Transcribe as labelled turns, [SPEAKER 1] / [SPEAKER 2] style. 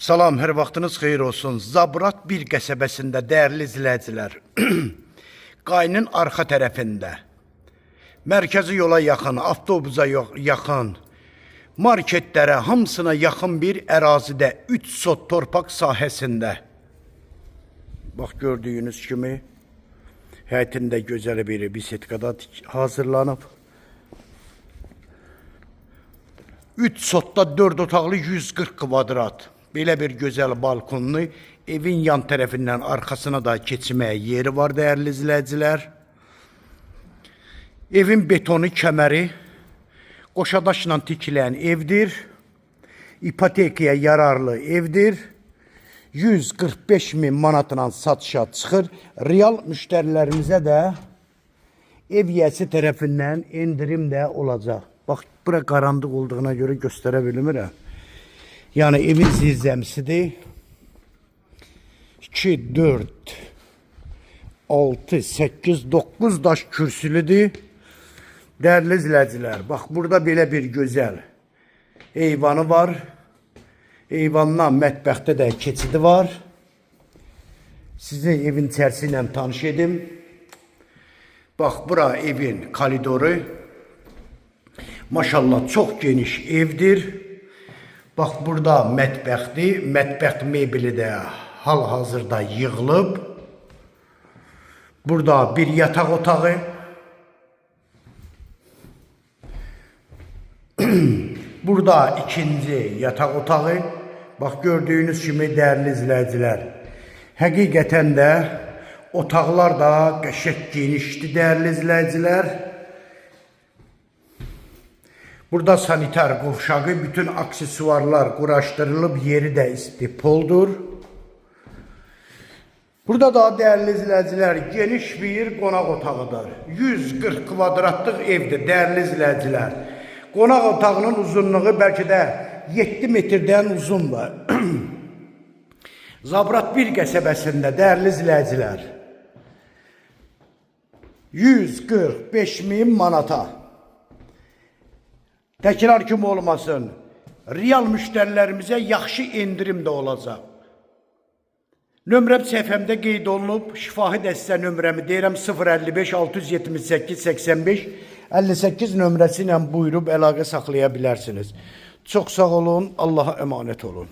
[SPEAKER 1] Salam, hər vaxtınız xeyir olsun. Zabrat bir qəsəbəsində dəyərli izləyicilər, Qayının arxa tərəfində, mərkəzi yola yaxın, avtobusa yaxın, marketlərə, hamısına yaxın bir ərazidə 3 sot torpaq sahəsində. Bax, gördüyünüz kimi, həyətində gözəl bir bisetkada hazırlanıb. 3 sotda 4 otaqlı 140 kvadrat. Belə bir gözəl balkonlu, evin yan tərəfindən arxasına da keçməyə yeri var, dəyərli izləyicilər. Evin betonu kəməri qoşadaşla tikilən evdir. İpotekaya yararlı evdir. 145 min manatla satışa çıxır. Real müştərilərimizə də ev yiyəsi tərəfindən endirim də olacaq. Bax, bura qaranlıq olduğuna görə göstərə bilmirəm. Yani evin zirzəmisidir. 2, 4, 6, 8, 9 daş kürsülüdür. Dəyərli izləyicilər, bax burada belə bir gözəl eyvanı var. Eyvandan mətbəxdə də keçidi var. Sizi evin içərisi ilə tanış edim. Bax, bura evin koridoru. Maşallah çox geniş evdir. Bax, burada mətbəxdir. Mətbəx mebeli də hal-hazırda yığılıb. Burada bir yataq otağı. Burada ikinci yataq otağı. Bax, gördüyünüz kimi dəyərli izləyicilər. Həqiqətən də otaqlar da qəşəng genişdir, dəyərli izləyicilər. Burada sanitar qovşağı, bütün aksesuarlar quraşdırılıb, yeri də istipoldur. Burada da dəyərli izləyicilər, geniş bir qonaq otağıdır. 140 kvadratlıq evdir, dəyərli izləyicilər. Qonaq otağının uzunluğu bəlkə də 7 metrdən uzundur. Zabrat bir qəsəbəsində, dəyərli izləyicilər, 145 min manata. Təkrar kimi olmasın, real müştərilərimizə yaxşı endirim də olacaq. Nömrəm səhifəmdə qeyd olunub, şifahi dəstə nömrəmi deyirəm 055 678 85 58 nömrəsi ilə buyurub əlaqə saxlaya bilərsiniz. Çox sağ olun, Allaha əmanət olun.